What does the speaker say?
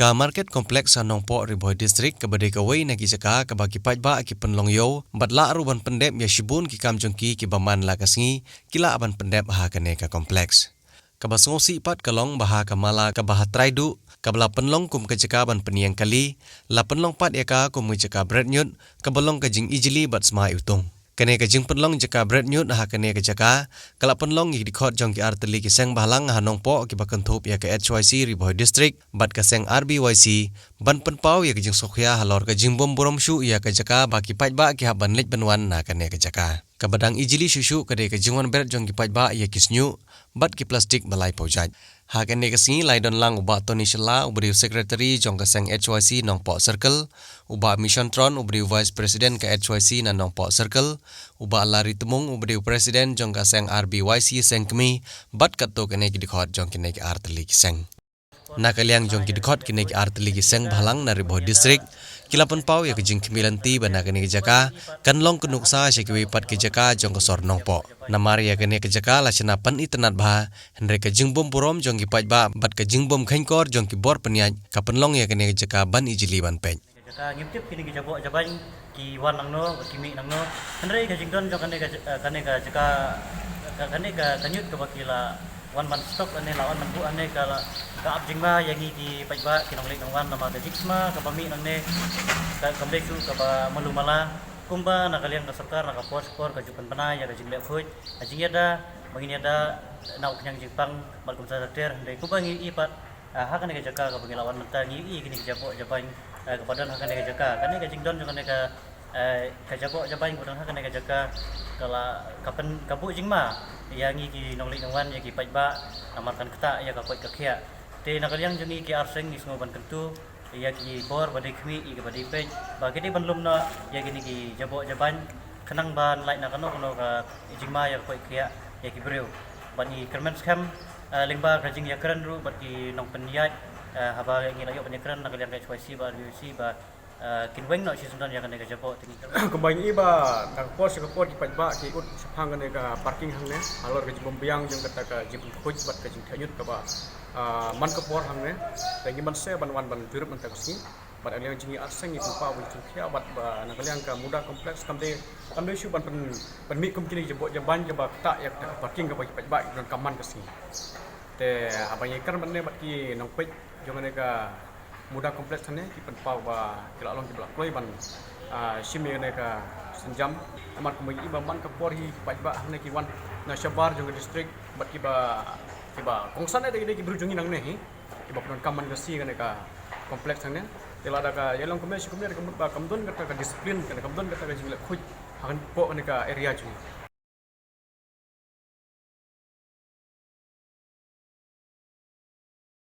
Ka market kompleks Anong Po Riboy District ka badai kawai na kijaka ka bagi pajba ki penlong yo badla aruban pendep ya shibun ki kamjongki ki baman la kasngi kila aban pendep ha kane ka kompleks. Ka basngosi pat kalong baha kamala ka baha traidu ka bala penlong kum kijaka ban peniang kali la penlong pat ya ka kum kijaka bread nyut ka balong ka jing ijili bat sma utung. Kane ka jing penlong jaka bread nyut ha kane ka jaka kala penlong yi dikhot jong ki arteli ki seng bahlang Anong Po ki bakanthop ya ka HYC Riboy District bat ka seng RBYC ban penpau ya ka jing sokhya halor ka jing bom boromshu ya ka jaka baki pajba ki haban lej banwan na kane ka jaka ka badang ijili shushu ka de ka jingwan bread jong ki pajba ya kisnyu bat ki plastik balai paujaj ha kane ka singi laidon lang uba Tony Shela ubri secretary jong ka seng HYC Anong Po Circle uba Mission Tron ubri vice president ka HYC na Anong Po Circle uba Lari Temung ubri president jong ka seng RBYC seng kemi bat kato kane ki dikhot jong kine ki arteli ki seng na kaliang jong ki dikhot kine ki arteli ki seng bhalang na Riboy District kilapan pau ya kejing kemilanti bana kene ki jaka kanlong kunuksa shekwi pat ki jaka jong ka sor Anong Po namari ya kene ki jaka la chanapan itenat bha henre ka jingbom purom jong ki pajba bat ka jingbom khainkor jong ki bor peniaj ka penlong ya kene ki jaka ban ijili ban pej jaka ngimtip kini ki jabo jaban ki wan langno ki mi langno henre ka jingdon jong kane ka jaka kane ka kanyut ka bakila wan man stok ane lawan man bu ane ka ab jingma yangi ki pajba kinonglik nongwan nama ka jiksma ka pami nangne ka kamlesu ka ba malumala kumba na kalian ka sarkar na ka poskor ka jupan panay ya ka jingle fuj ajingeda manginiada nauk nyang jipang malkum sa sakter de kumba ngi ipat ha kane ka jaka ka bangilawan menta ngi kini ki jabo jaban kepada ha kane ka jaka kane ka jingdon kane ka jabo jaban kudan ha kane ka jaka kala kapen kabu jingma yangi ki nonglik nongwan ya ki pajba amarkan keta ya ka poj ka khia te nakaliang jungi ki arseng ni semua ban kentu ya ki bor badai khmi i ka badai pej bagi di banlum na ya gini ki jabo jaban kenang ban lai na kano ka jingma ya poj khia ya ki breu bani kermen skam lingba ka jing ya kran ru bagi nong peniyat haba ngi layo penyekran nakaliang ka HYC ba UC ba kinweng no si sundan ya kan ka jabo tingi kembang iba nak pos ka pos di pajba ki ut hang ne ka parking hang ne alor ka jibom biang jeng kata ka jibom khoj bat ka jing thayut ka ba man ka por hang ne tangi man se ban wan ban turup man ta si bat aliang jingi arseng itu pa wi khia bat ba nakaliang ka muda kompleks kamde shu ban pen mi kum kini jabo jaban ka ba ta ya parking ka ba pajba dan kaman ka si te abang ikan man ne bat ki nong pej jong ne ka muda kompleks ne ki penpau ba kila long ki blak kloi ban shimi ne ka senjam amat kumai iba man ka porhi pajba ne ki wan na shabar jong district bat ki ba kongsan ne de ki brujungi nang ne hi ki ba pon kaman ka si ne ka kompleks ne tela da ka yelong komesi kumne ka ba kamdon ka disiplin ka kamdon ka jingle khuj hakan po ne ka area ju